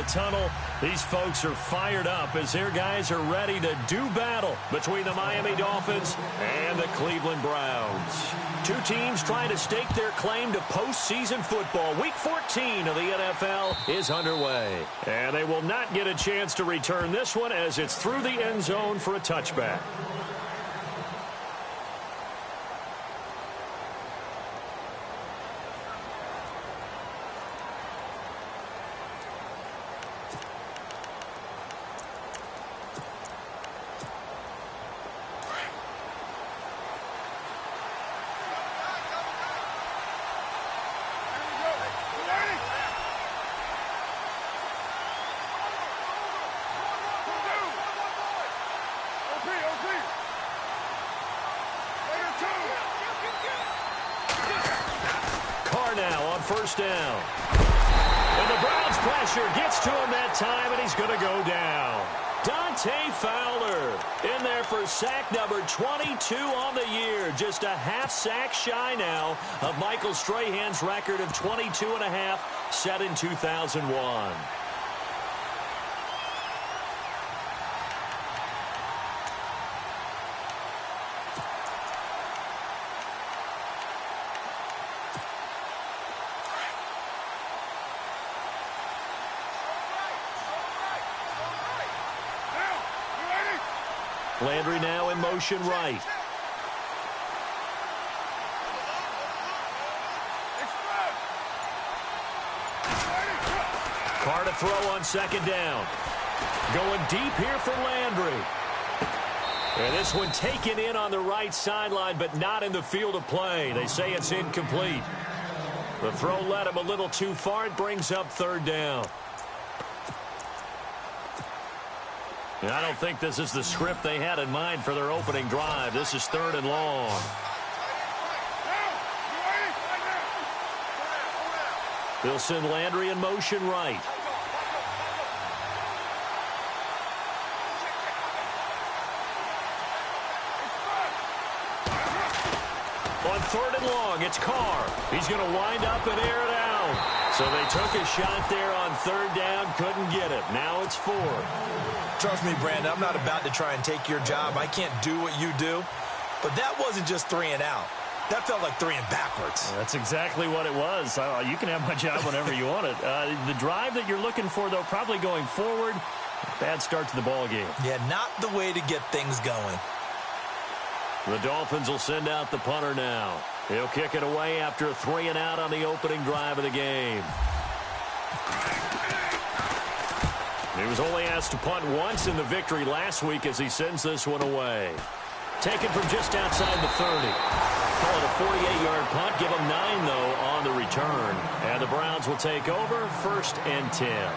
the tunnel. These folks are fired up as their guys are ready to do battle between the Miami Dolphins and the Cleveland Browns. Two teams trying to stake their claim to postseason football. Week 14 of the NFL is underway. And they will not get a chance to return this one as it's through the end zone for a touchback. Now on first down. And the Browns pressure gets to him that time, and he's going to go down. Dante Fowler in there for sack number 22 on the year. Just a half sack shy now of Michael Strahan's record of 22 and a half set in 2001. Landry now in motion right. Carr to throw on second down. Going deep here for Landry. And this one taken in on the right sideline, but not in the field of play. They say it's incomplete. The throw led him a little too far. It brings up third down. I don't think this is the script they had in mind for their opening drive. This is third and long. They'll send Landry in motion right. On third and long, it's Carr. He's going to wind up and air it out. So they took a shot there on third down, couldn't get it. Now it's fourth. Trust me, Brandon, I'm not about to try and take your job. I can't do what you do. But that wasn't just 3 and out. That felt like 3 and backwards. That's exactly what it was. You can have my job whenever you want it. The drive that you're looking for, though, probably going forward. Bad start to the ball game. Yeah, not the way to get things going. The Dolphins will send out the punter now. He'll kick it away after a 3 and out on the opening drive of the game. He was only asked to punt once in the victory last week as he sends this one away. Taken from just outside the 30. Call it a 48-yard punt. Give him 9, though, on the return. And the Browns will take over 1st and 10.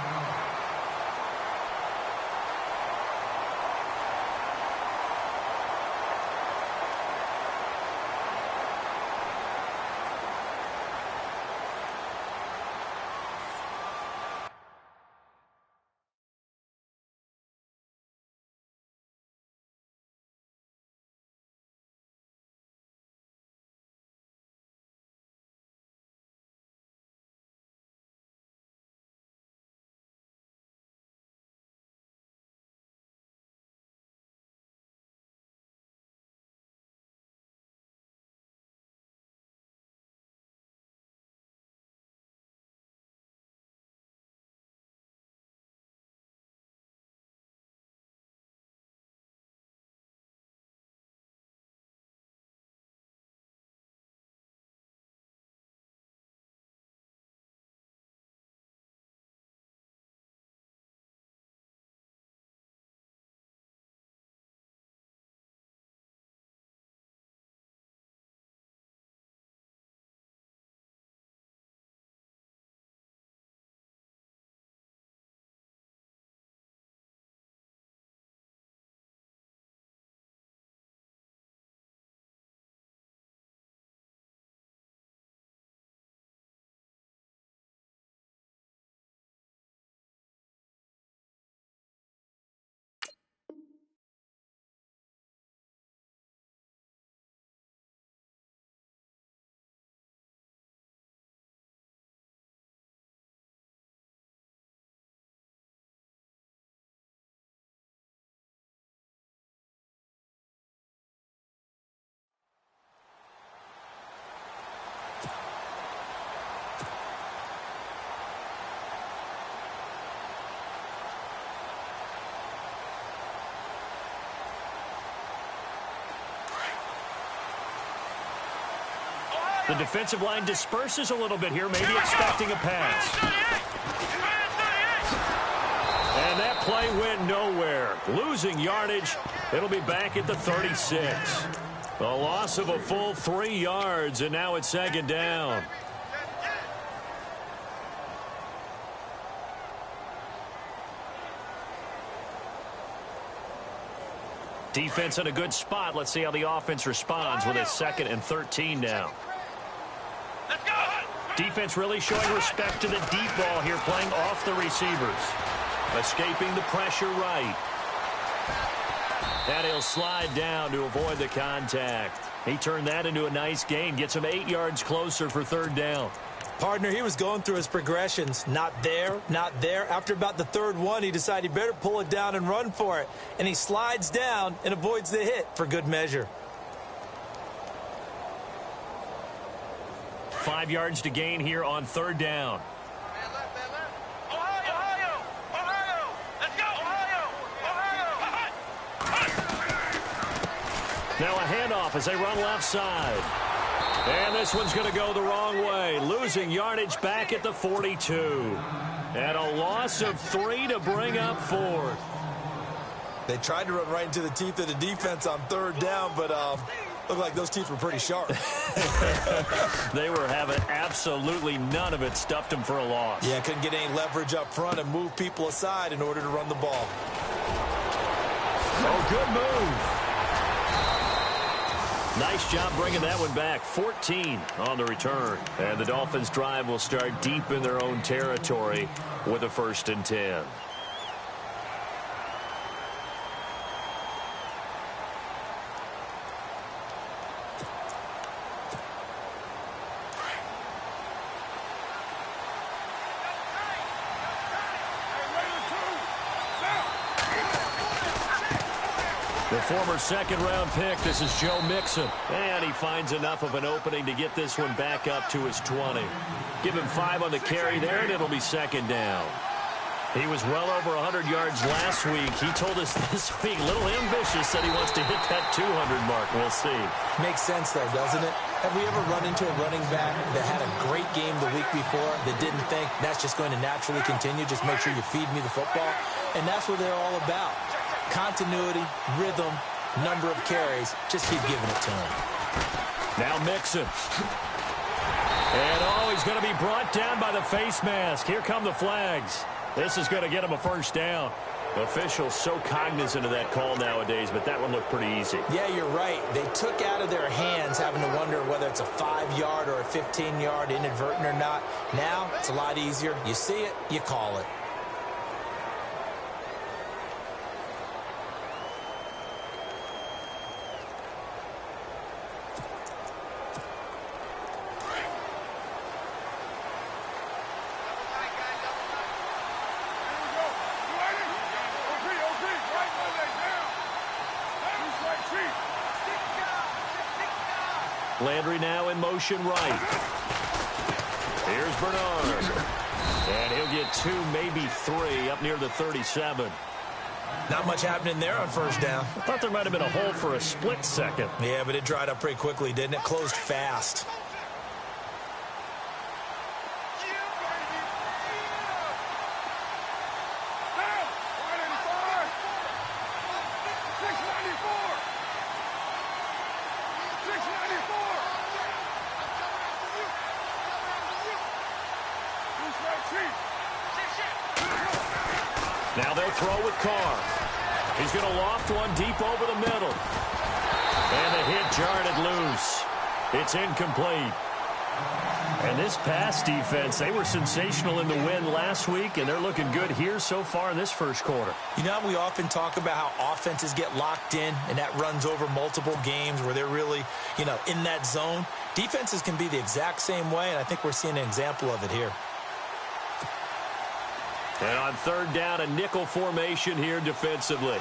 The defensive line disperses a little bit here, maybe expecting a pass. And that play went nowhere. Losing yardage. It'll be back at the 36. A loss of a full 3 yards, and now it's second down. Defense in a good spot. Let's see how the offense responds with a 2nd and 13 now. Defense really showing respect to the deep ball here, playing off the receivers. Escaping the pressure right. And he'll slide down to avoid the contact. He turned that into a nice gain. Gets him 8 yards closer for 3rd down. Partner, he was going through his progressions. Not there, not there. After about the 3rd one, he decided he better pull it down and run for it. And he slides down and avoids the hit for good measure. 5 yards to gain here on 3rd down. Now a handoff as they run left side. And this one's going to go the wrong way. Losing yardage back at the 42. And a loss of 3 to bring up 4th. They tried to run right into the teeth of the defense on 3rd down, but looked like those teeth were pretty sharp. They were having absolutely none of it. Stuffed them for a loss. Yeah, couldn't get any leverage up front and move people aside in order to run the ball. Oh, good move. Nice job bringing that one back. 14 on the return. And the Dolphins' drive will start deep in their own territory with a 1st and 10. The former 2nd-round pick, this is Joe Mixon. And he finds enough of an opening to get this one back up to his 20. Give him 5 on the carry there, and it'll be 2nd down. He was well over 100 yards last week. He told us this week, a little ambitious, said he wants to hit that 200 mark. We'll see. Makes sense, though, doesn't it? Have we ever run into a running back that had a great game the week before that didn't think that's just going to naturally continue? Just make sure you feed me the football. And that's what they're all about. Continuity, rhythm, number of carries. Just keep giving it to him. Now Mixon. And, oh, he's going to be brought down by the face mask. Here come the flags. This is going to get him a 1st down. Officials so cognizant of that call nowadays, but that one looked pretty easy. Yeah, you're right. They took out of their hands having to wonder whether it's a 5-yard or a 15-yard inadvertent or not. Now, it's a lot easier. You see it, you call it. Landry now in motion right. Here's Bernard. And he'll get 2, maybe 3 up near the 37. Not much happening there on 1st down. I thought there might have been a hole for a split second. Yeah, but it dried up pretty quickly, didn't it? Closed fast. Now they'll throw with Carr. He's going to loft one deep over the middle. And the hit jarred it loose. It's incomplete. And this pass defense, they were sensational in the win last week, and they're looking good here so far in this 1st quarter. You know, we often talk about how offenses get locked in, and that runs over multiple games where they're really, in that zone. Defenses can be the exact same way, and I think we're seeing an example of it here. And on 3rd down, a nickel formation here defensively.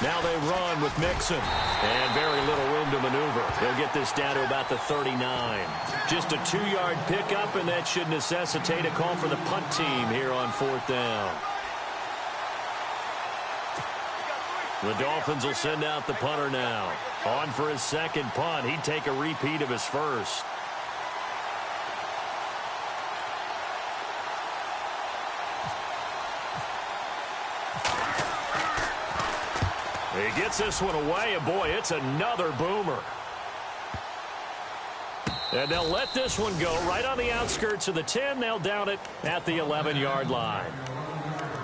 Now they run with Mixon. And very little room to maneuver. They'll get this down to about the 39. Just a 2-yard pickup, and that should necessitate a call for the punt team here on 4th down. The Dolphins will send out the punter now. On for his second punt. He'd take a repeat of his first. He gets this one away, and boy, it's another boomer. And they'll let this one go right on the outskirts of the 10. They'll down it at the 11-yard line.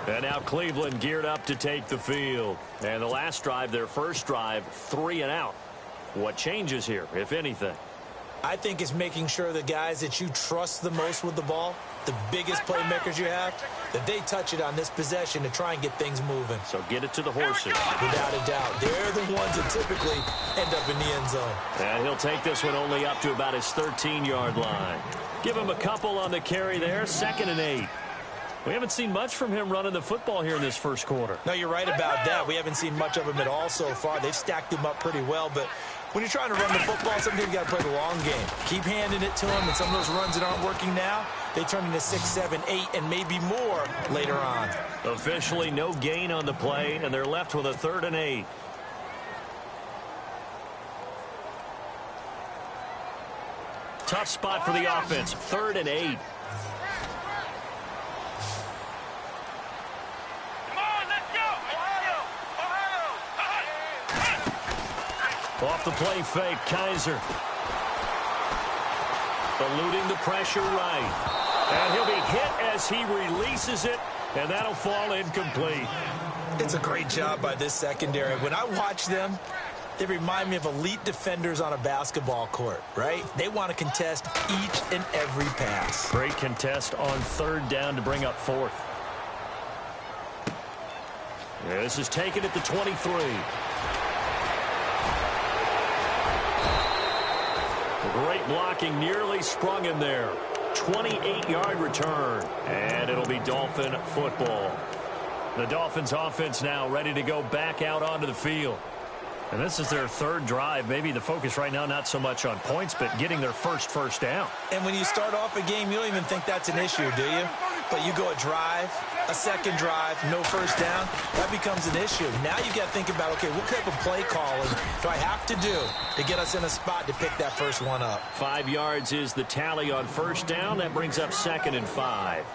And now Cleveland geared up to take the field. And the last drive, their first drive, 3 and out. What changes here, if anything? I think it's making sure the guys that you trust the most with the ball, the biggest playmakers you have, that they touch it on this possession to try and get things moving. So get it to the horses. Without a doubt. They're the ones that typically end up in the end zone. And he'll take this one only up to about his 13-yard line. Give him a couple on the carry there, 2nd and 8. We haven't seen much from him running the football here in this first quarter. No, you're right about that. We haven't seen much of him at all so far. They've stacked him up pretty well, but when you're trying to run the football, sometimes you got to play the long game. Keep handing it to him, and some of those runs that aren't working now, they turn into 6, 7, 8, and maybe more later on. Officially no gain on the play, and they're left with a 3rd and 8. Tough spot for the offense, 3rd and 8. Off the play fake, Kaiser. Eluding the pressure right. And he'll be hit as he releases it, and that'll fall incomplete. It's a great job by this secondary. When I watch them, they remind me of elite defenders on a basketball court, right? They want to contest each and every pass. Great contest on 3rd down to bring up 4th. Yeah, this is taken at the 23. Great blocking, nearly sprung him there. 28-yard return, and it'll be Dolphin football. The Dolphins offense now ready to go back out onto the field. And this is their 3rd drive. Maybe the focus right now not so much on points, but getting their first down. And when you start off a game, you don't even think that's an issue, do you? But you go a drive, a second drive, no first down, that becomes an issue. Now you got to think about, okay, what type of play calling do I have to do to get us in a spot to pick that first one up? 5 yards is the tally on first down. That brings up 2nd and 5.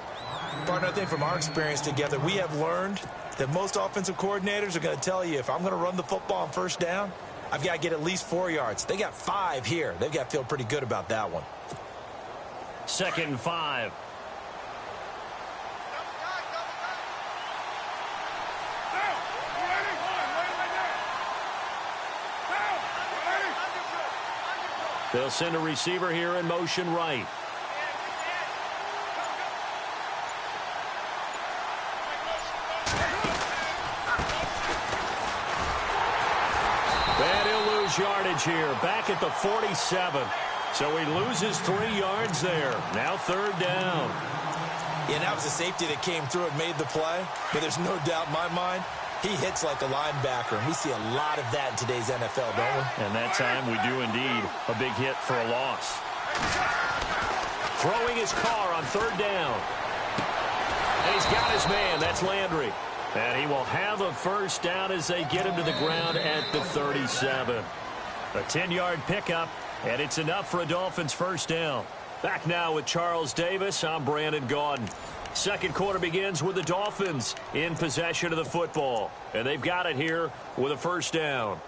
Partner, I think from our experience together, we have learned that most offensive coordinators are going to tell you, if I'm going to run the football on first down, I've got to get at least 4 yards. They got 5 here. They've got to feel pretty good about that one. 2nd and 5. They'll send a receiver here in motion right. And he'll lose yardage here, back at the 47. So he loses 3 yards there. Now 3rd down. Yeah, that was a safety that came through and made the play. But there's no doubt in my mind, he hits like a linebacker, and we see a lot of that in today's NFL, don't we? And that time we do indeed. A big hit for a loss. Throwing his car on 3rd down. And he's got his man. That's Landry. And he will have a first down as they get him to the ground at the 37. A 10-yard pickup, and it's enough for a Dolphins first down. Back now with Charles Davis. I'm Brandon Gaudin. Second quarter begins with the Dolphins in possession of the football. And they've got it here with a first down.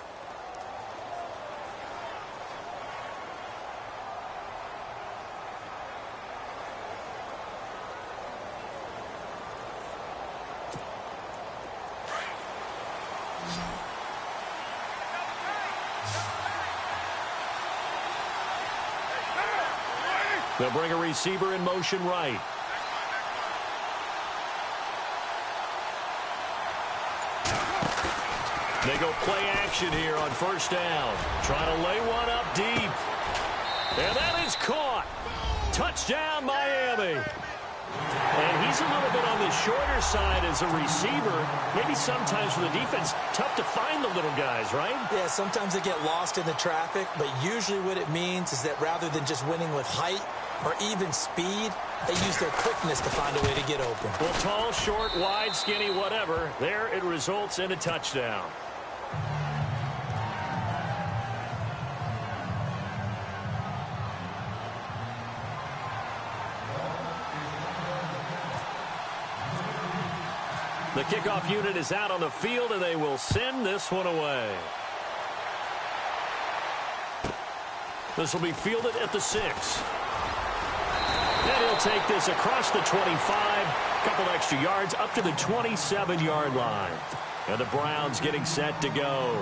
They'll bring a receiver in motion right. They go play action here on first down. Trying to lay one up deep. And that is caught. Touchdown, Miami. And he's a little bit on the shorter side as a receiver. Maybe sometimes for the defense, tough to find the little guys, right? Yeah, sometimes they get lost in the traffic, but usually what it means is that rather than just winning with height or even speed, they use their quickness to find a way to get open. Well, tall, short, wide, skinny, whatever, there it results in a touchdown. The kickoff unit is out on the field, and they will send this one away. This will be fielded at the 6. And he'll take this across the 25, a couple extra yards, up to the 27-yard line. And the Browns getting set to go.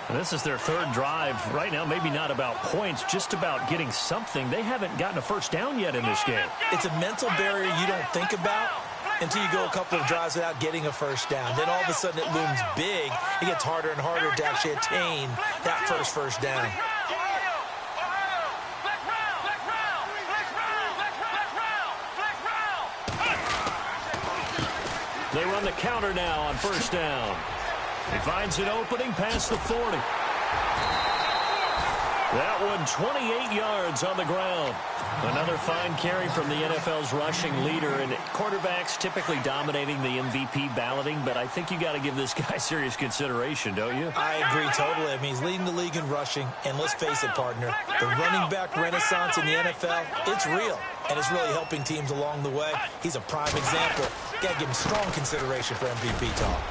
And this is their third drive. Right now, maybe not about points, just about getting something. They haven't gotten a first down yet in this game. It's a mental barrier you don't think about until you go a couple of drives without getting a first down. Then all of a sudden it looms big. It gets harder and harder to actually attain that first down. They run the counter now on first down. He finds an opening past the 40. That one 28 yards on the ground. Another fine carry from the NFL's rushing leader, and quarterbacks typically dominating the MVP balloting, but I think you got to give this guy serious consideration, don't you? I agree totally. I mean, he's leading the league in rushing, and let's face it, partner, the running back renaissance in the NFL, it's real, and it's really helping teams along the way. He's a prime example. Got to give him strong consideration for MVP talk.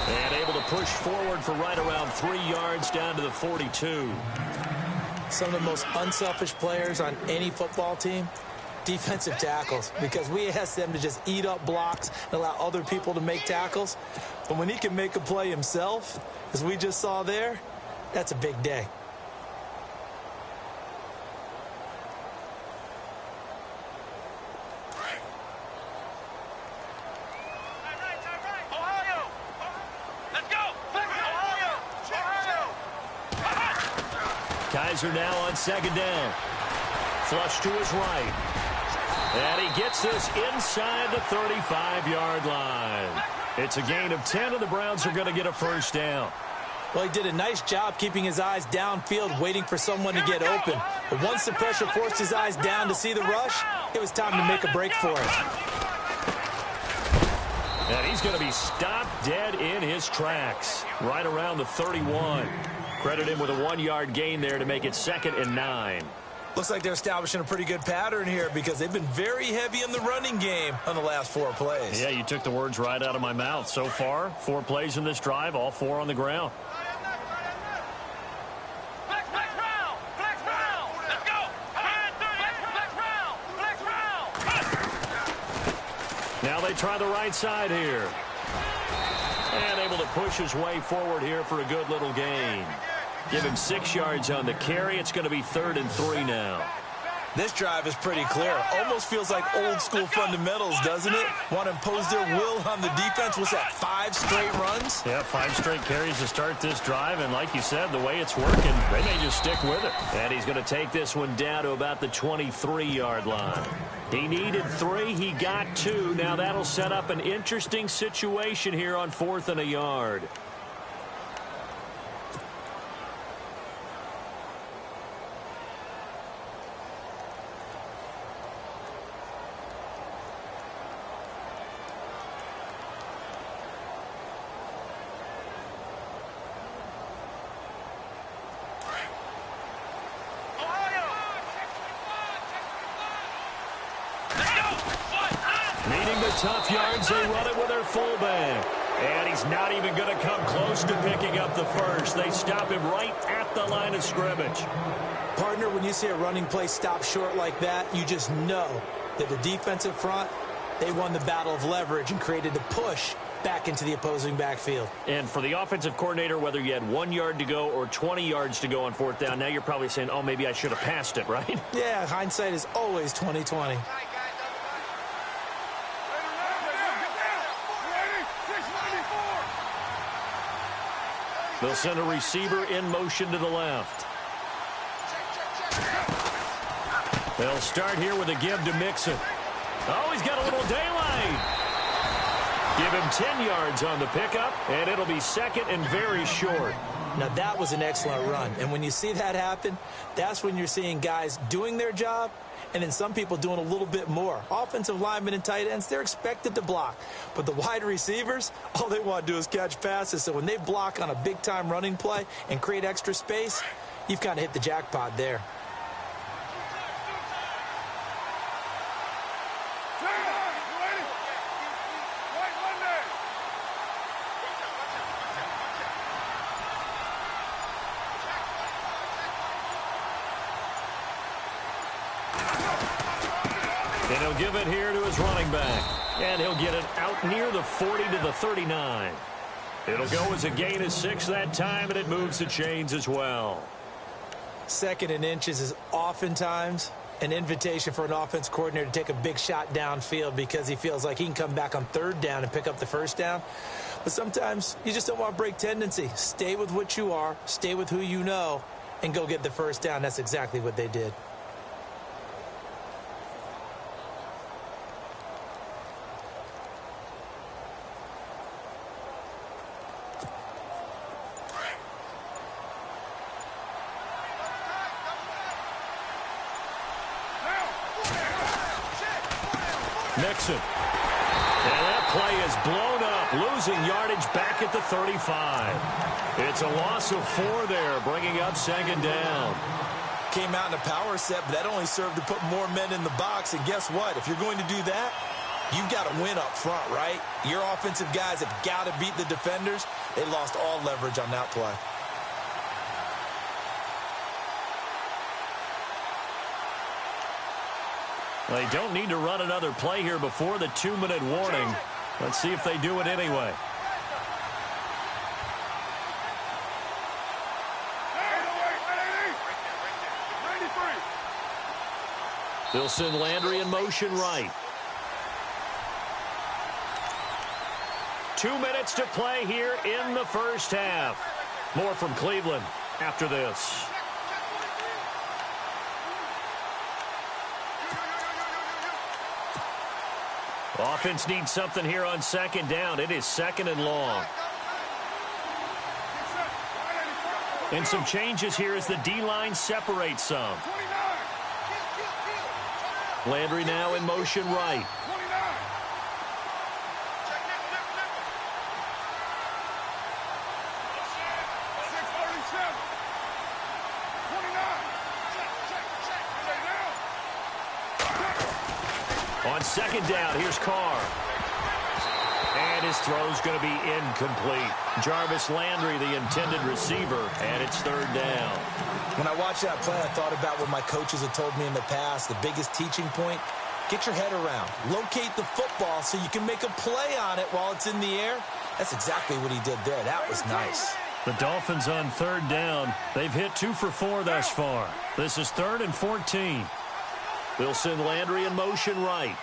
And able to push forward for right around 3 yards down to the 42. Some of the most unselfish players on any football team, defensive tackles, because we ask them to just eat up blocks and allow other people to make tackles. But when he can make a play himself, as we just saw there, that's a big day. Kaiser now on second down. Flush to his right. And he gets this inside the 35-yard line. It's a gain of 10, and the Browns are going to get a first down. Well, he did a nice job keeping his eyes downfield, waiting for someone to get open. But once the pressure forced his eyes down to see the rush, it was time to make a break for it. And he's going to be stopped dead in his tracks, right around the 31. Credit him with a 1-yard gain there to make it 2nd and 9. Looks like they're establishing a pretty good pattern here because they've been very heavy in the running game on the last 4 plays. Yeah, you took the words right out of my mouth. So far, 4 plays in this drive, all 4 on the ground. Now they try the right side here. And able to push his way forward here for a good little gain. Give him 6 yards on the carry. It's going to be 3rd and 3 now. This drive is pretty clear. Almost feels like old school fundamentals, doesn't it? Want to impose their will on the defense. What's that, 5 straight runs? Yeah, 5 straight carries to start this drive. And like you said, the way it's working, they may just stick with it. And he's going to take this one down to about the 23-yard line. He needed 3. He got 2. Now that'll set up an interesting situation here on 4th and a yard. Needing the tough yards, they run it with their fullback. And he's not even going to come close to picking up the first. They stop him right at the line of scrimmage. Partner, when you see a running play stop short like that, you just know that the defensive front, they won the battle of leverage and created a push back into the opposing backfield. And for the offensive coordinator, whether you had 1 yard to go or 20 yards to go on 4th down, now you're probably saying, oh, maybe I should have passed it, right? Yeah, hindsight is always 20/20. They'll send a receiver in motion to the left. They'll start here with a give to Mixon. Oh, he's got a little daylight. him 10 yards on the pickup, and it'll be second and very short. Now, that was an excellent run. And when you see that happen, that's when you're seeing guys doing their job and then some people doing a little bit more. Offensive linemen and tight ends, they're expected to block. But the wide receivers, all they want to do is catch passes. So when they block on a big-time running play and create extra space, you've kind of hit the jackpot there. And he'll give it here to his running back. And he'll get it out near the 40 to the 39. It'll go as a gain of 6 that time, and it moves the chains as well. Second and inches is oftentimes an invitation for an offense coordinator to take a big shot downfield because he feels like he can come back on third down and pick up the first down. But sometimes you just don't want to break tendency. Stay with what you are, stay with who you know, and go get the first down. That's exactly what they did. Nixon. And that play is blown up, losing yardage back at the 35. It's a loss of 4 there, bringing up second down. Came out in a power set, but that only served to put more men in the box. And guess what? If you're going to do that, you've got to win up front, right? Your offensive guys have got to beat the defenders. They lost all leverage on that play. They don't need to run another play here before the 2-minute warning. Let's see if they do it anyway. They'll send Landry in motion right. 2 minutes to play here in the first half. More from Cleveland after this. Offense needs something here on second down. It is second and long. And some changes here as the D-line separates some. Landry now in motion right. On second down, here's Carr. And his throw's going to be incomplete. Jarvis Landry, the intended receiver, and it's third down. When I watched that play, I thought about what my coaches have told me in the past. The biggest teaching point, get your head around. Locate the football so you can make a play on it while it's in the air. That's exactly what he did there. That was nice. The Dolphins on third down. They've hit 2 for 4 thus far. This is 3rd and 14. They'll send Landry in motion right.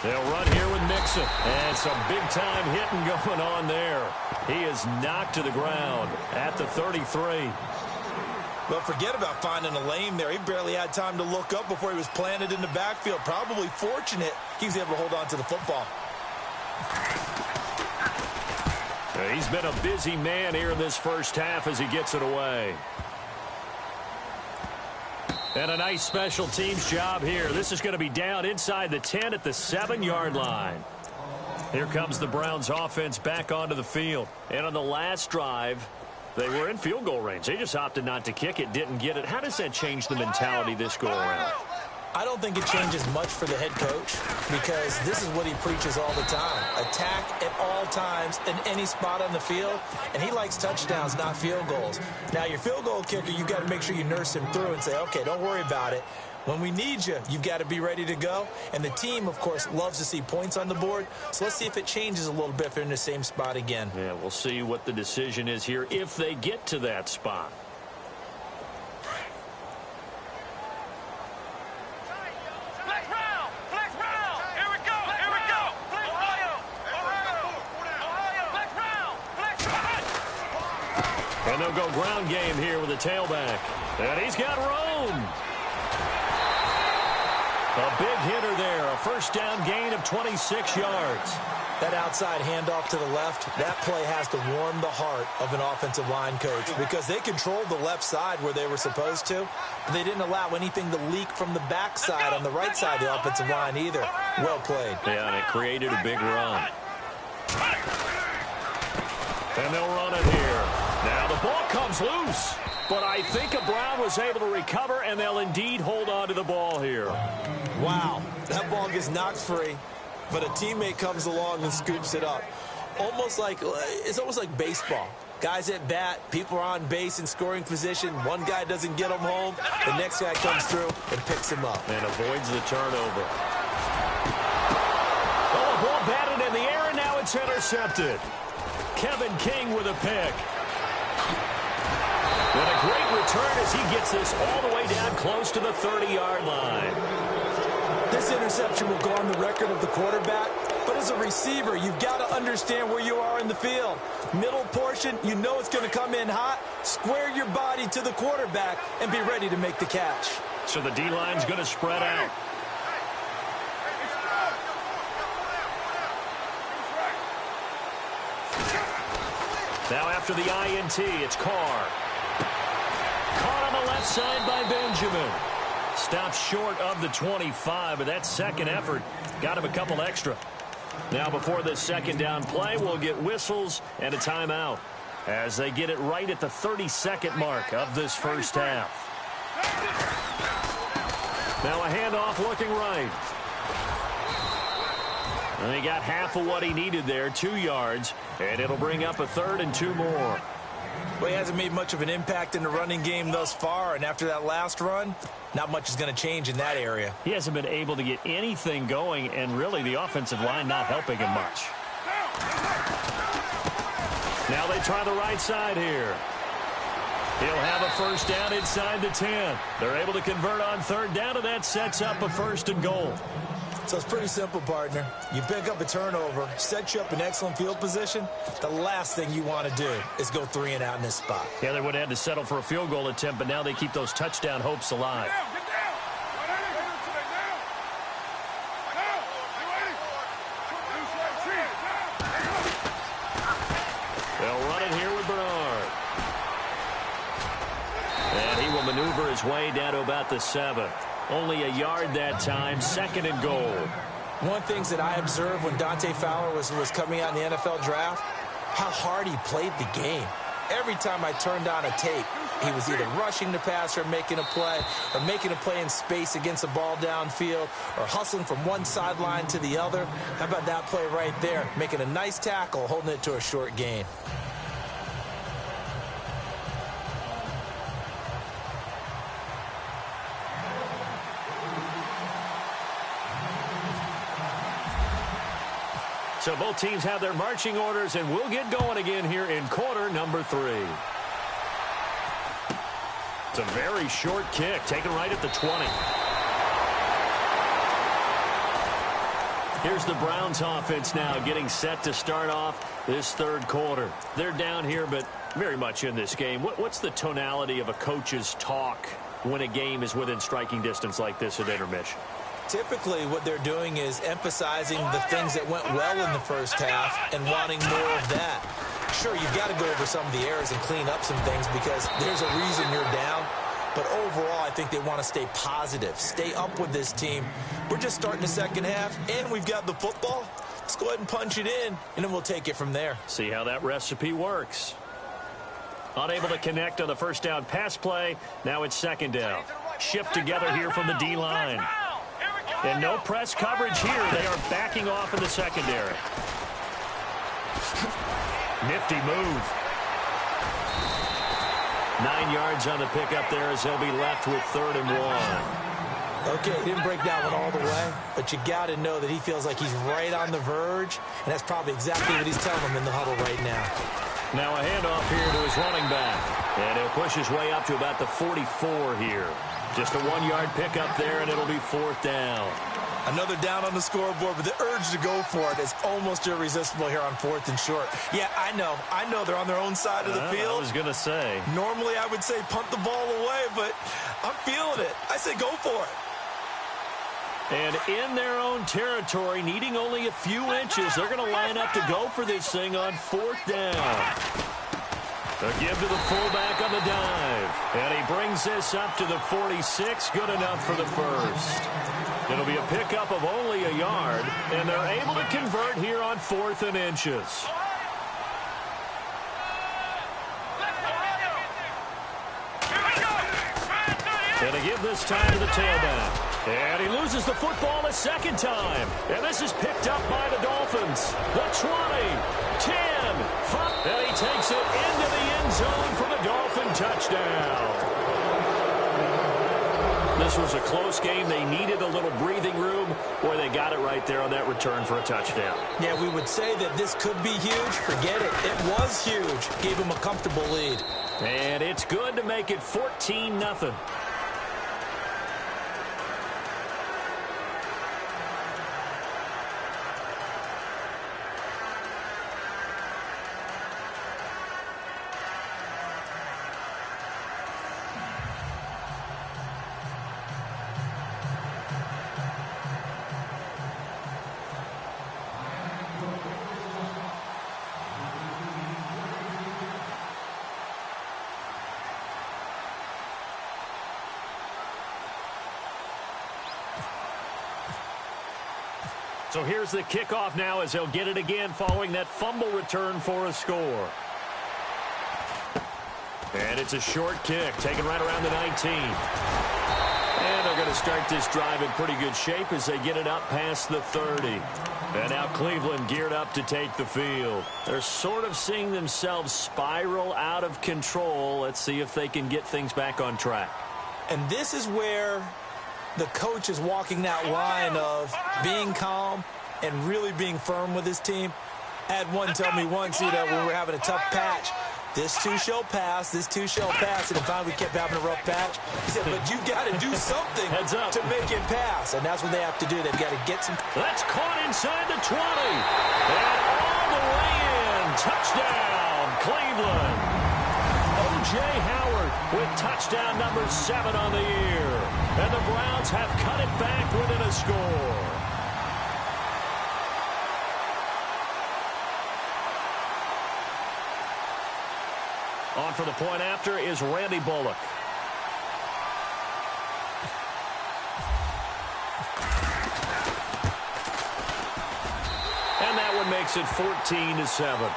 They'll run here with Nixon. And some big-time hitting going on there. He is knocked to the ground at the 33. Well, forget about finding a lane there. He barely had time to look up before he was planted in the backfield. Probably fortunate he was able to hold on to the football. He's been a busy man here in this first half as he gets it away. And a nice special teams job here. This is going to be down inside the 10 at the 7-yard line. Here comes the Browns offense back onto the field. And on the last drive, they were in field goal range. They just opted not to kick it, didn't get it. How does that change the mentality this go around? I don't think it changes much for the head coach because this is what he preaches all the time. Attack at all times in any spot on the field, and he likes touchdowns, not field goals. Now, your field goal kicker, you've got to make sure you nurse him through and say, okay, don't worry about it. When we need you, you've got to be ready to go. And the team, of course, loves to see points on the board. So let's see if it changes a little bit if they're in the same spot again. Yeah, we'll see what the decision is here if they get to that spot. And they'll go ground game here with a tailback. And he's got room. A big hitter there. A first down gain of 26 yards. That outside handoff to the left, that play has to warm the heart of an offensive line coach because they controlled the left side where they were supposed to, but they didn't allow anything to leak from the backside on the right side of the offensive line either. Well played. Yeah, and it created a big run. And they'll run it here. Now the ball comes loose, but I think a Brown was able to recover, and they'll indeed hold on to the ball here. Wow, that ball gets knocked free, but a teammate comes along and scoops it up. It's almost like baseball. Guys at bat, people are on base in scoring position. One guy doesn't get him home. The next guy comes through and picks him up. And avoids the turnover. Oh, a ball batted in the air, and now it's intercepted. Kevin King with a pick. And a great return as he gets this all the way down close to the 30-yard line. This interception will go on the record of the quarterback, but as a receiver, you've got to understand where you are in the field. Middle portion, you know it's going to come in hot. Square your body to the quarterback and be ready to make the catch. So the D-line's going to spread out. Now after the INT, it's Carr. Caught on the left side by Benjamin. Stopped short of the 25, but that second effort got him a couple extra. Now before this second down play, we'll get whistles and a timeout as they get it right at the 30-second mark of this first half. Now a handoff looking right. And he got half of what he needed there, 2 yards, and it'll bring up a 3rd and 2 more. Well, he hasn't made much of an impact in the running game thus far, and after that last run, not much is going to change in that area. He hasn't been able to get anything going, and really the offensive line not helping him much. Now they try the right side here. He'll have a first down inside the 10. They're able to convert on 3rd down, and that sets up a 1st and goal. So it's pretty simple, partner. You pick up a turnover, set you up in excellent field position. The last thing you want to do is go 3 and out in this spot. Yeah, they would have had to settle for a field goal attempt, but now they keep those touchdown hopes alive. They'll run it here with Bernard. And he will maneuver his way down to about the 7. Only a yard that time, 2nd and goal. One of the things that I observed when Dante Fowler was coming out in the NFL draft, how hard he played the game. Every time I turned on a tape, he was either rushing the passer, making a play in space against a ball downfield, or hustling from one sideline to the other. How about that play right there? Making a nice tackle, holding it to a short gain. So both teams have their marching orders, and we'll get going again here in quarter number 3. It's a very short kick, taken right at the 20. Here's the Browns offense now getting set to start off this 3rd quarter. They're down here, but very much in this game. What's the tonality of a coach's talk when a game is within striking distance like this at intermission? Typically, what they're doing is emphasizing the things that went well in the first half and wanting more of that. Sure, you've got to go over some of the errors and clean up some things because there's a reason you're down. But overall, I think they want to stay positive, stay up with this team. We're just starting the second half, and we've got the football. Let's go ahead and punch it in, and then we'll take it from there. See how that recipe works. Unable to connect on the first down pass play. Now it's 2nd down. Shift together here from the D-line. And no press coverage here. They are backing off in the secondary. Nifty move. 9 yards on the pickup there as he'll be left with 3rd and 1. Okay, didn't break that one all the way, but you got to know that he feels like he's right on the verge, and that's probably exactly what he's telling him in the huddle right now. Now a handoff here to his running back, and he'll push his way up to about the 44 here. Just a 1-yard pickup there, and it'll be 4th down. Another down on the scoreboard, but the urge to go for it is almost irresistible here on 4th and short. Yeah, I know they're on their own side of the field. I was going to say. Normally I would say punt the ball away, but I'm feeling it. I say go for it. And in their own territory, needing only a few inches, they're going to line up to go for this thing on 4th down. A give to the fullback on the dive. And he brings this up to the 46. Good enough for the first. It'll be a pickup of only a yard, and they're able to convert here on 4th and inches. And a give this time to the tailback. And he loses the football a second time. And this is picked up by the Dolphins. The 20, 10, 5. And he takes it into the end zone for the Dolphin touchdown. This was a close game. They needed a little breathing room. Boy, they got it right there on that return for a touchdown. Yeah, we would say that this could be huge. Forget it. It was huge. Gave him a comfortable lead. And it's good to make it 14-0. So here's the kickoff now as they'll get it again following that fumble return for a score. And it's a short kick, taken right around the 19. And they're going to start this drive in pretty good shape as they get it up past the 30. And now Cleveland geared up to take the field. They're sort of seeing themselves spiral out of control. Let's see if they can get things back on track. And this is where the coach is walking that line of being calm and really being firm with his team. I had one tell me once, when we were having a tough patch, this too shall pass, this too shall pass, and finally we kept having a rough patch. He said, but you got to do something to make it pass, and that's what they have to do. They've got to get some. That's caught inside the 20, and all the way in. Touchdown, Cleveland. O.J. Howard with touchdown number 7 on the year. And the Browns have cut it back within a score. On for the point after is Randy Bullock. And that one makes it 14-7.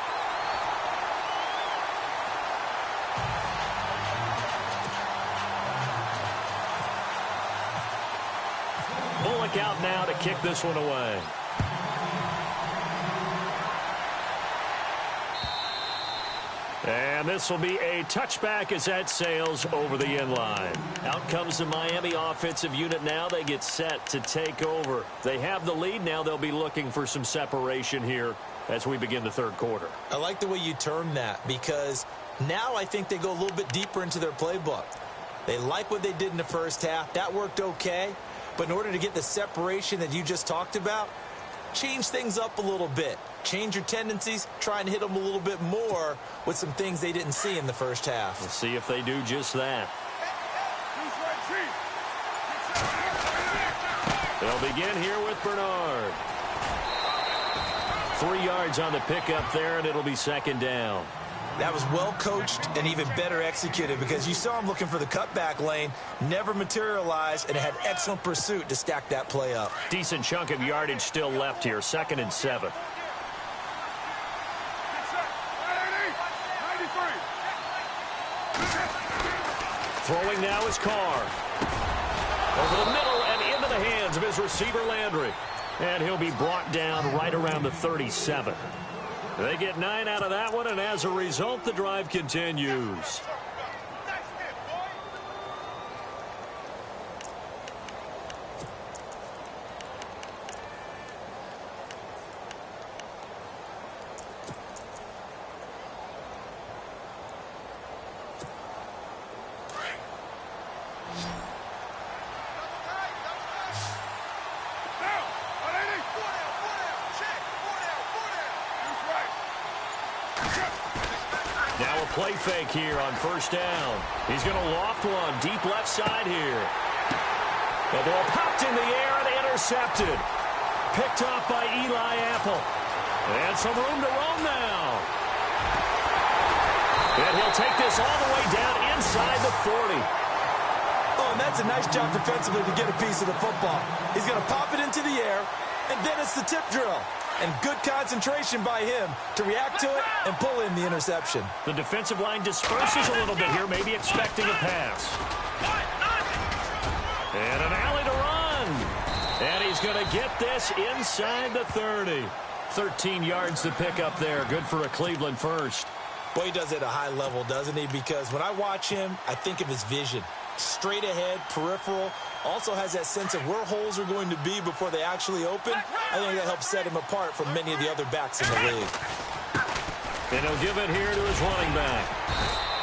Bullock out now to kick this one away. And this will be a touchback as that sails over the end line. Out comes the Miami offensive unit now. They get set to take over. They have the lead now. They'll be looking for some separation here as we begin the third quarter. I like the way you termed that because now I think they go a little bit deeper into their playbook. They like what they did in the first half. That worked okay. But in order to get the separation that you just talked about, change things up a little bit. Change your tendencies, try and hit them a little bit more with some things they didn't see in the first half. We'll see if they do just that. They'll begin here with Bernard. 3 yards on the pickup there, and it'll be second down. That was well coached and even better executed because you saw him looking for the cutback lane, never materialized, and had excellent pursuit to stack that play up. Decent chunk of yardage still left here, 2nd and 7. Throwing now is Carr. Over the middle and into the hands of his receiver Landry. And he'll be brought down right around the 37. They get 9 out of that one, and as a result, the drive continues. play fake here on first down. He's going to loft one deep left side here. The ball popped in the air and intercepted. Picked off by Eli Apple. And some room to roam now. And he'll take this all the way down inside the 40. Oh, and that's a nice job defensively to get a piece of the football. He's going to pop it into the air, and then it's the tip drill. And good concentration by him to react to it and pull in the interception. The defensive line disperses a little bit here, maybe expecting a pass. And an alley to run. And he's going to get this inside the 30. 13 yards to pick up there. Good for a Cleveland first. Well, he does it at a high level, doesn't he? Because when I watch him, I think of his vision. Straight ahead, peripheral. Also has that sense of where holes are going to be before they actually open. I think that helps set him apart from many of the other backs in the league. And he'll give it here to his running back.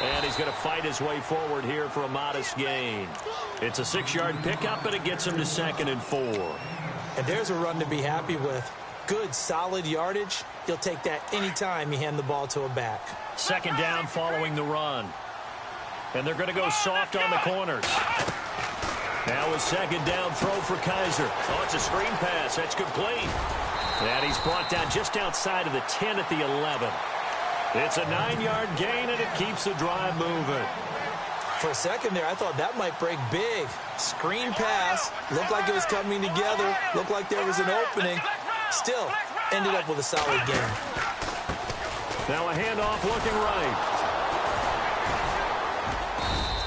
And he's going to fight his way forward here for a modest gain. It's a 6-yard pickup, and it gets him to 2nd and 4. And there's a run to be happy with. Good, solid yardage. He'll take that anytime you hand the ball to a back. 2nd down following the run. And they're going to go soft on the corners. Now a 2nd down throw for Kaiser. Oh, it's a screen pass. That's complete. And he's brought down just outside of the 10 at the 11. It's a 9-yard gain, and it keeps the drive moving. For a second there, I thought that might break big. Screen pass. Looked like it was coming together. Looked like there was an opening. Still, ended up with a solid game. Now a handoff looking right.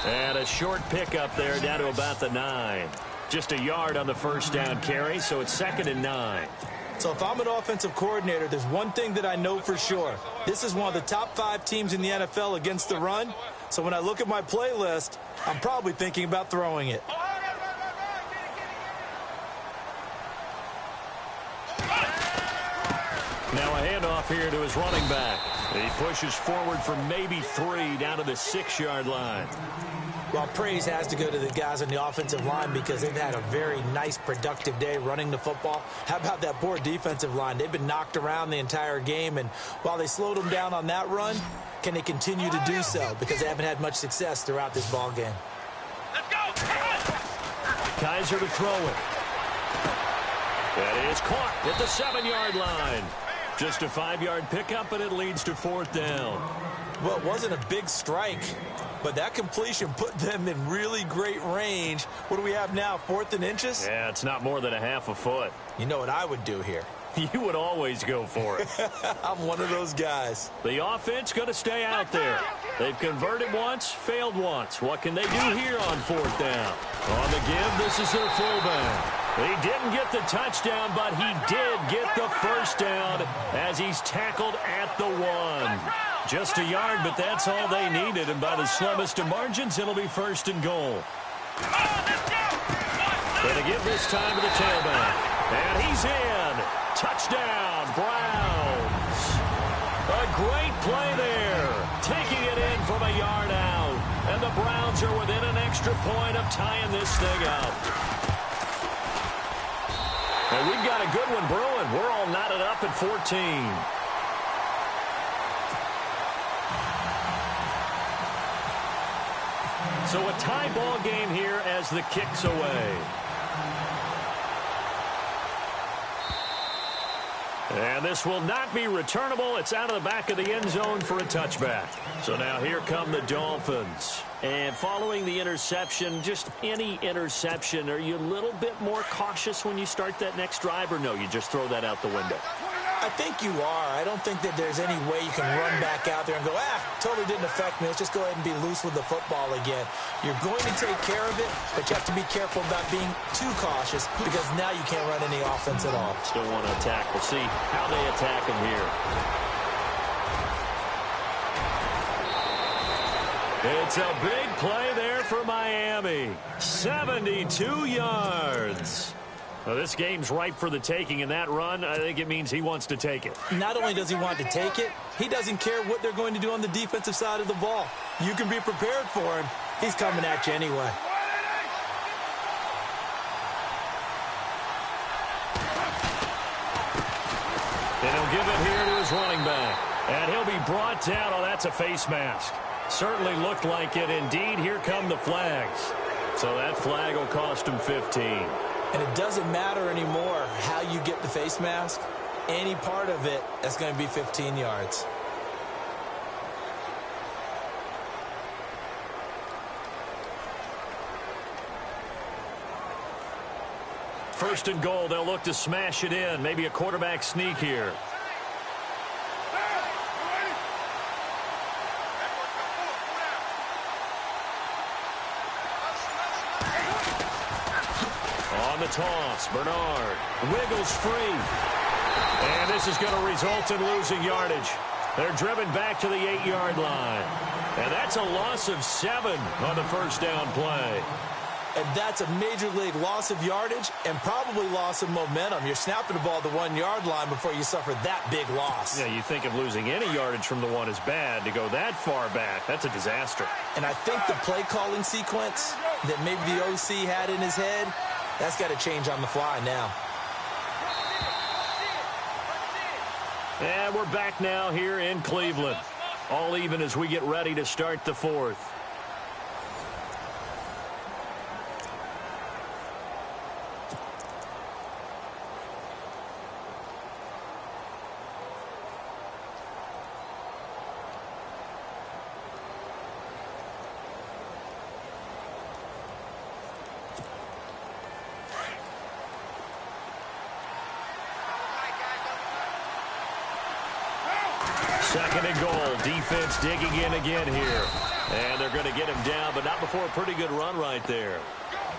And a short pickup there down to about the 9. Just a yard on the first down carry, so it's 2nd and 9. So if I'm an offensive coordinator, there's one thing that I know for sure. This is one of the top 5 teams in the NFL against the run. So when I look at my playlist, I'm probably thinking about throwing it. Now a handoff here to his running back. He pushes forward for maybe 3 down to the 6-yard line. Well, praise has to go to the guys on the offensive line because they've had a very nice, productive day running the football. How about that poor defensive line? They've been knocked around the entire game, and while they slowed them down on that run, can they continue to do so? Because they haven't had much success throughout this ball game. Let's go! Kaiser to throw it. That is caught at the 7-yard line. Just a 5-yard pickup, and it leads to 4th down. Well, it wasn't a big strike, but that completion put them in really great range. What do we have now, 4th and inches? Yeah, it's not more than a half a foot. You know what I would do here? You would always go for it. I'm one of those guys. The offense going to stay out there. They've converted once, failed once. What can they do here on 4th down? On the give, this is their fullback. He didn't get the touchdown, but he did get the first down as he's tackled at the 1. Just a yard, but that's all they needed, and by the slimmest of margins, it'll be 1st and goal. Going to give this time to the tailback. And he's in. Touchdown, Browns. A great play there. Taking it in from a yard out. And the Browns are within an extra point of tying this thing up. And we've got a good one brewing. We're all knotted up at 14. So a tie ball game here as the kick's away. And this will not be returnable. It's out of the back of the end zone for a touchback. So now here come the Dolphins. And following the interception, just any interception, are you a little bit more cautious when you start that next drive, or no, you just throw that out the window? I think you are. I don't think that there's any way you can run back out there and go, totally didn't affect me. Let's just go ahead and be loose with the football again. You're going to take care of it, but you have to be careful about being too cautious because now you can't run any offense at all. Still want to attack. We'll see how they attack him here. It's a big play there for Miami. 72 yards. Well, this game's ripe for the taking, and that run, I think it means he wants to take it. Not only does he want to take it, he doesn't care what they're going to do on the defensive side of the ball. You can be prepared for him. He's coming at you anyway. And he'll give it here to his running back. And he'll be brought down. Oh, that's a face mask. Certainly looked like it. Indeed, here come the flags. So that flag will cost him 15. And it doesn't matter anymore how you get the face mask. Any part of it, that's going to be 15 yards. First and goal, they'll look to smash it in. Maybe a quarterback sneak here. On the toss, Bernard wiggles free. And this is going to result in losing yardage. They're driven back to the 8-yard line. And that's a loss of 7 on the first down play. And that's a major league loss of yardage and probably loss of momentum. You're snapping the ball at the 1-yard line before you suffer that big loss. Yeah, you think of losing any yardage from the one is bad. To go that far back, that's a disaster. And I think the play calling sequence that maybe the OC had in his head, that's got to change on the fly now. And we're back now here in Cleveland. All even as we get ready to start the fourth. Second and goal. Defense digging in again here. And they're going to get him down, but not before a pretty good run right there.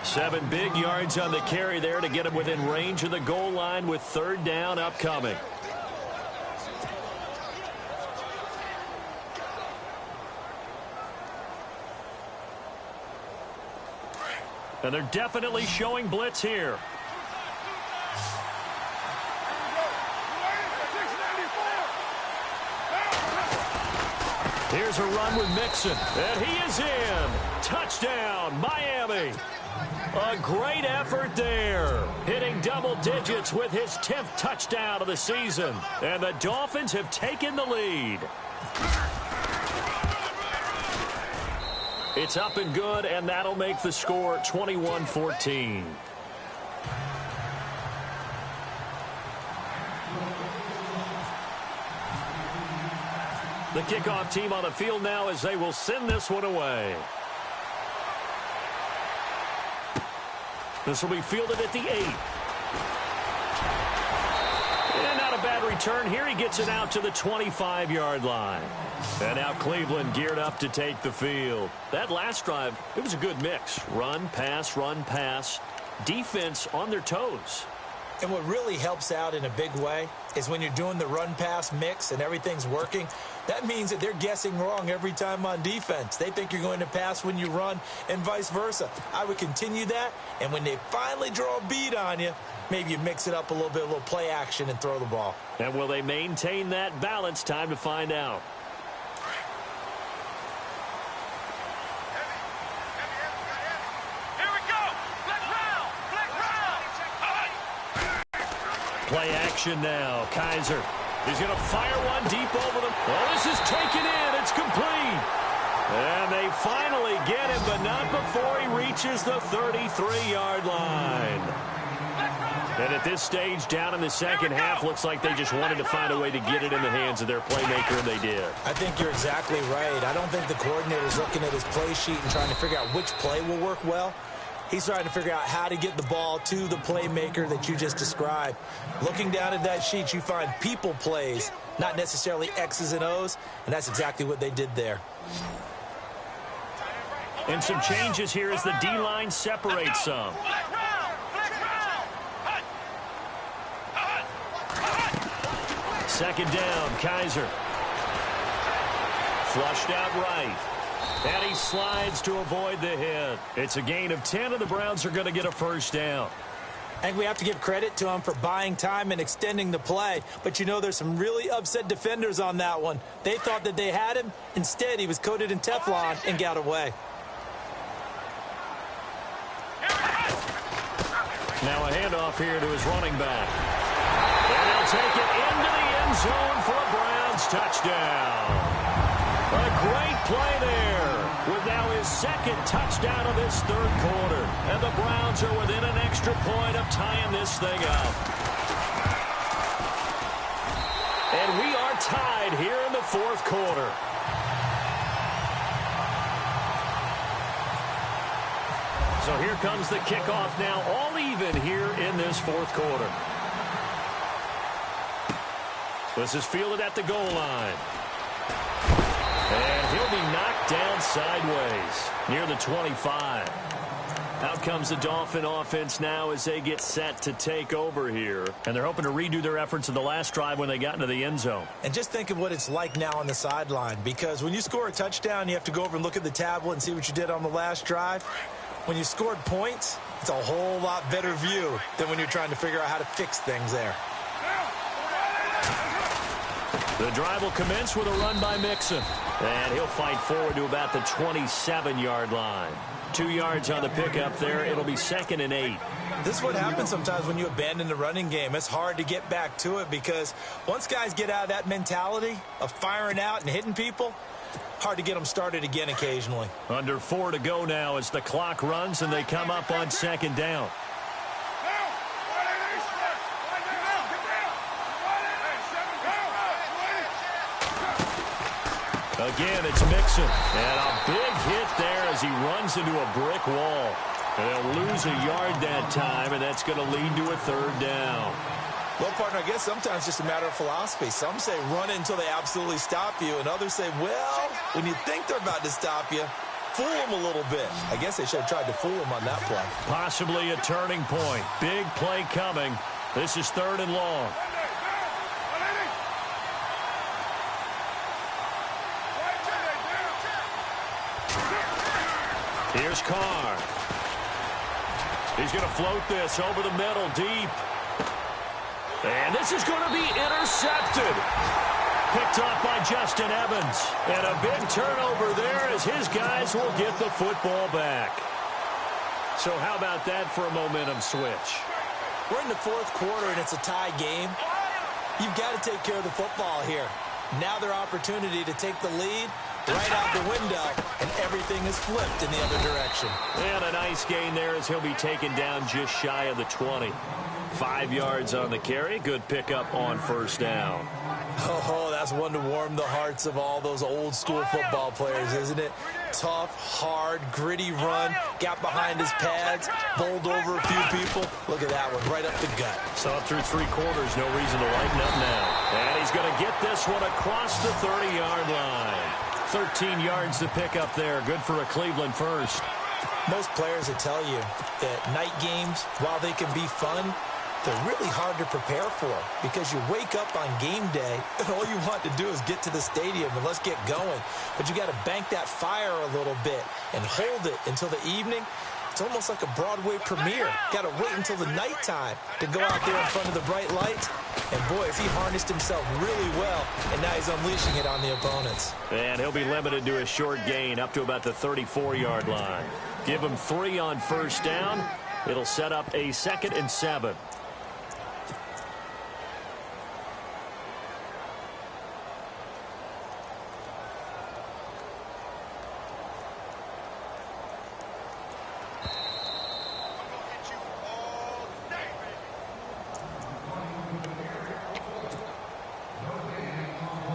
7 big yards on the carry there to get him within range of the goal line with third down upcoming. And they're definitely showing blitz here. Here's a run with Mixon, and he is in. Touchdown, Miami. A great effort there. Hitting double digits with his 10th touchdown of the season. And the Dolphins have taken the lead. It's up and good, and that'll make the score 21-14. The kickoff team on the field now as they will send this one away. This will be fielded at the 8. And not a bad return here. He gets it out to the 25-yard line. And now Cleveland geared up to take the field. That last drive, it was a good mix. Run, pass, defense on their toes. And what really helps out in a big way is when you're doing the run-pass mix and everything's working, that means that they're guessing wrong every time on defense. They think you're going to pass when you run and vice versa. I would continue that, and when they finally draw a beat on you, maybe you mix it up a little bit, a little play action and throw the ball. And will they maintain that balance? Time to find out. Play action now. Kaiser. He's going to fire one deep over them. Oh, this is taken in. It's complete. And they finally get him, but not before he reaches the 33-yard line. And at this stage, down in the second half, looks like they just wanted to find a way to get it in the hands of their playmaker, and they did. I think you're exactly right. I don't think the coordinator's looking at his play sheet and trying to figure out which play will work well. He's trying to figure out how to get the ball to the playmaker that you just described. Looking down at that sheet, you find people plays, not necessarily X's and O's, and that's exactly what they did there. And some changes here as the D-line separates some. Second down, Kaiser. Flushed out right. And he slides to avoid the hit. It's a gain of 10, and the Browns are going to get a first down. I think we have to give credit to him for buying time and extending the play. But, you know, there's some really upset defenders on that one. They thought that they had him. Instead, he was coated in Teflon and got away. Now a handoff here to his running back. And they'll take it into the end zone for a Browns Browns touchdown. A great play there with now his second touchdown of this third quarter. And the Browns are within an extra point of tying this thing up. And we are tied here in the fourth quarter. So here comes the kickoff now, all even here in this fourth quarter. This is fielded at the goal line. And he'll be knocked down sideways near the 25. Out comes the Dolphin offense now as they get set to take over here. And they're hoping to redo their efforts in the last drive when they got into the end zone. And just think of what it's like now on the sideline. Because when you score a touchdown, you have to go over and look at the tablet and see what you did on the last drive. When you scored points, it's a whole lot better view than when you're trying to figure out how to fix things there. The drive will commence with a run by Mixon. And he'll fight forward to about the 27-yard line. 2 yards on the pickup there. It'll be 2nd and 8. This is what happens sometimes when you abandon the running game. It's hard to get back to it because once guys get out of that mentality of firing out and hitting people, hard to get them started again occasionally. Under 4 to go now as the clock runs and they come up on 2nd down. Again, it's Mixon. And a big hit there as he runs into a brick wall. They'll lose a yard that time, and that's going to lead to a 3rd down. Well, partner, I guess sometimes it's just a matter of philosophy. Some say run it until they absolutely stop you, and others say, well, when you think they're about to stop you, fool them a little bit. I guess they should have tried to fool them on that play. Possibly a turning point. Big play coming. This is 3rd and long. Here's Carr. He's going to float this over the middle deep. And this is going to be intercepted. Picked off by Justin Evans. And a big turnover there as his guys will get the football back. So how about that for a momentum switch? We're in the fourth quarter and it's a tie game. You've got to take care of the football here. Now their opportunity to take the lead right out the window, and everything is flipped in the other direction. And a nice gain there as he'll be taken down just shy of the 20. 5 yards on the carry. Good pickup on 1st down. Oh, that's one to warm the hearts of all those old school football players, isn't it? Tough, hard, gritty run. Got behind his pads, bowled over a few people. Look at that one, right up the gut. Saw through 3 quarters, no reason to lighten up now. And he's going to get this one across the 30-yard line. 13 yards to pick up there. Good for a Cleveland first. Most players will tell you that night games, while they can be fun, they're really hard to prepare for because you wake up on game day and all you want to do is get to the stadium and let's get going. But you got to bank that fire a little bit and hold it until the evening. It's almost like a Broadway premiere. Got to wait until the nighttime to go out there in front of the bright lights. And boy, if he harnessed himself really well, and now he's unleashing it on the opponents. And he'll be limited to a short gain up to about the 34-yard line. Give him 3 on 1st down. It'll set up a 2nd and 7.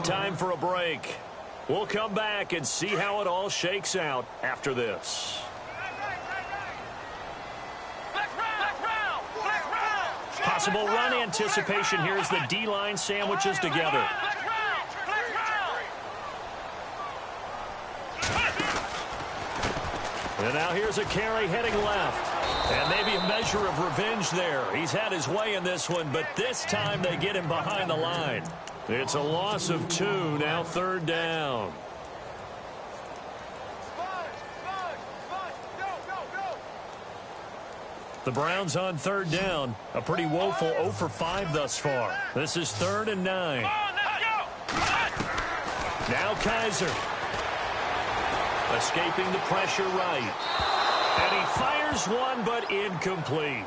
Time for a break. We'll come back and see how it all shakes out after this. Possible run anticipation here as the D-line sandwiches together. And now here's a carry heading left. And maybe a measure of revenge there. He's had his way in this one, but this time they get him behind the line. It's a loss of 2, now 3rd down. The Browns on 3rd down. A pretty woeful 0 for 5 thus far. This is 3rd and 9. Now Kaiser. Escaping the pressure right. And he fires one, but incomplete.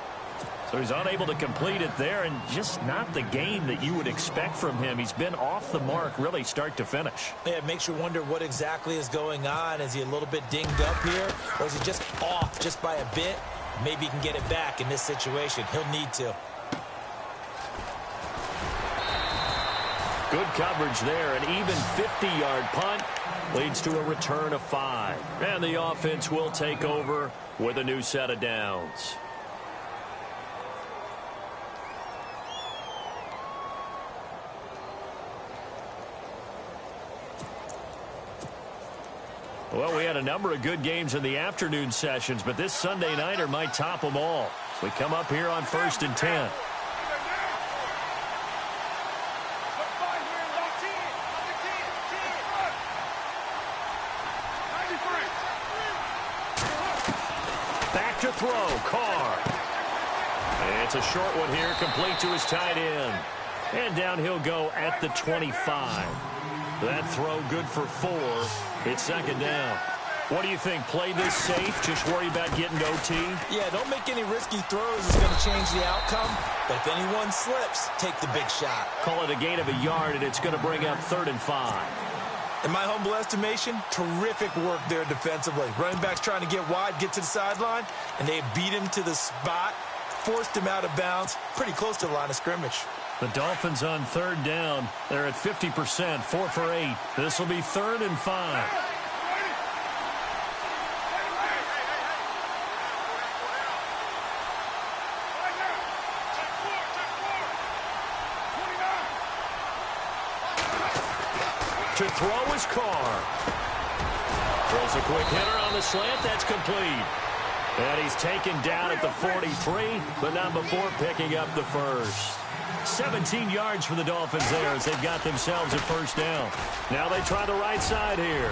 So he's unable to complete it there, and just not the game that you would expect from him. He's been off the mark really start to finish. Yeah, it makes you wonder what exactly is going on. Is he a little bit dinged up here, or is he just off just by a bit? Maybe he can get it back in this situation. He'll need to. Good coverage there. An even 50-yard punt leads to a return of 5. And the offense will take over with a new set of downs. Well, we had a number of good games in the afternoon sessions, but this Sunday nighter might top them all. So we come up here on 1st and 10. Back to throw, Carr. It's a short one here, complete to his tight end. And down he'll go at the 25. That throw good for 4. It's 2nd down. What do you think? Play this safe? Just worry about getting to OT? Yeah, don't make any risky throws. It's going to change the outcome. But if anyone slips, take the big shot. Call it a gain of a yard, and it's going to bring up 3rd and 5. In my humble estimation, terrific work there defensively. Running backs trying to get wide, get to the sideline, and they beat him to the spot, forced him out of bounds, pretty close to the line of scrimmage. The Dolphins on 3rd down. They're at 50%, 4 for 8. This will be 3rd and 5. To throw is Carr. Throws a quick hitter on the slant. That's complete. And he's taken down at the 43, but not before picking up the first. 17 yards for the Dolphins there as they've got themselves a 1st down. Now they try the right side here.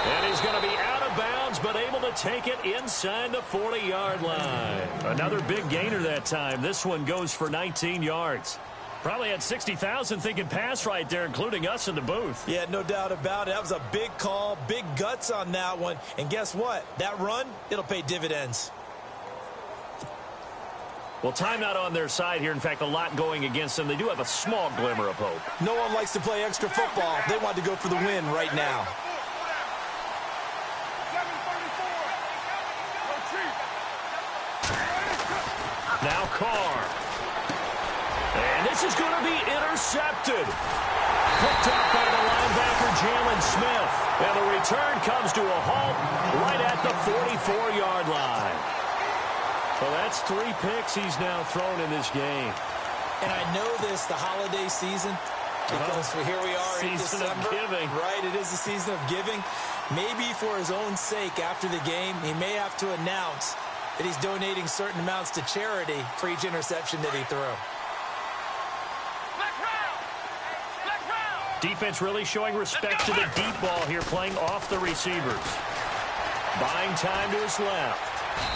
And he's going to be out of bounds, but able to take it inside the 40-yard line. Another big gainer that time. This one goes for 19 yards. Probably had 60,000 thinking pass right there, including us in the booth. Yeah, no doubt about it. That was a big call, big guts on that one. And guess what? That run, it'll pay dividends. Well, timeout on their side here. In fact, a lot going against them. They do have a small glimmer of hope. No one likes to play extra football. They want to go for the win right now. Now Carr. And this is going to be intercepted. Picked up by the linebacker, Jalen Smith. And the return comes to a halt right at the 44-yard line. Well, that's 3 picks he's now thrown in this game. And I know this, the holiday season, because here we are in December. Season of giving. Right, it is the season of giving. Maybe for his own sake after the game, he may have to announce that he's donating certain amounts to charity for each interception that he threw. Defense really showing respect to the deep ball here, playing off the receivers. Buying time to his left.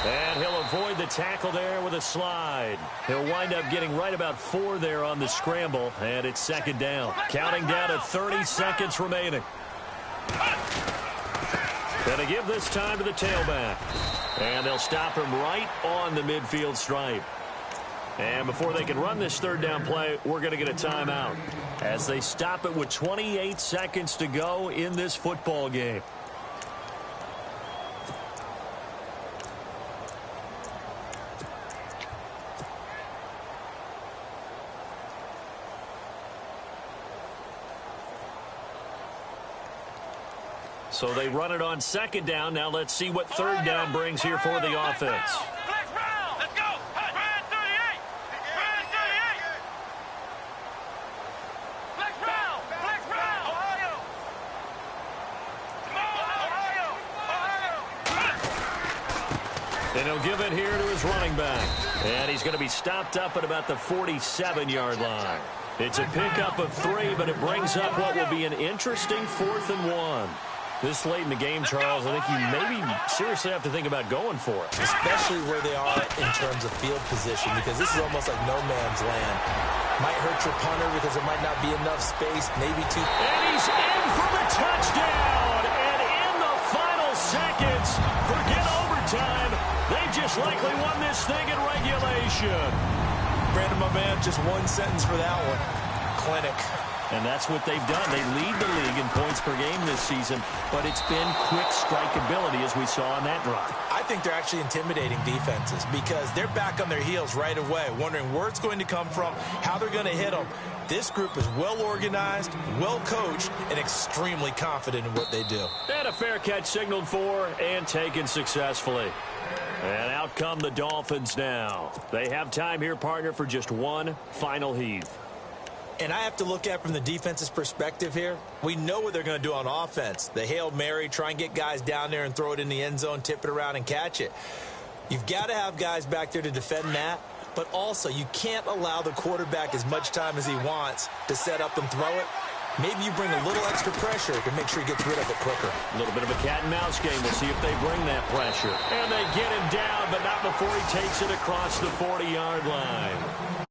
And he'll avoid the tackle there with a slide. He'll wind up getting right about 4 there on the scramble, and it's 2nd down. Counting down to 30 seconds remaining. Gonna give this time to the tailback. And they'll stop him right on the midfield stripe. And before they can run this 3rd down play, we're going to get a timeout as they stop it with 28 seconds to go in this football game. So they run it on 2nd down. Now let's see what 3rd down brings here for the offense. Let's go. Brand 38. Brand 38. Flex round. Flex round. Ohio. Ohio. And he'll give it here to his running back. And he's going to be stopped up at about the 47-yard line. It's a pickup of 3, but it brings up what will be an interesting 4th and 1. This late in the game, Charles, I think you maybe seriously have to think about going for it. Especially where they are in terms of field position, because this is almost like no man's land. Might hurt your punter because there might not be enough space, maybe too. And he's in for the touchdown. And in the final seconds, forget overtime. They just Pass likely won this thing in regulation. Brandon, my man, just one sentence for that one. Clinic. And that's what they've done. They lead the league in points per game this season, but it's been quick strike ability as we saw on that drive. I think they're actually intimidating defenses because they're back on their heels right away, wondering where it's going to come from, how they're going to hit them. This group is well organized, well coached, and extremely confident in what they do. And a fair catch signaled for and taken successfully. And out come the Dolphins now. They have time here, partner, for just one final heave. And I have to look at from the defense's perspective here. We know what they're going to do on offense. The Hail Mary, try and get guys down there and throw it in the end zone, tip it around and catch it. You've got to have guys back there to defend that, but also you can't allow the quarterback as much time as he wants to set up and throw it. Maybe you bring a little extra pressure to make sure he gets rid of it quicker. A little bit of a cat and mouse game. We'll see if they bring that pressure. And they get him down, but not before he takes it across the 40-yard line.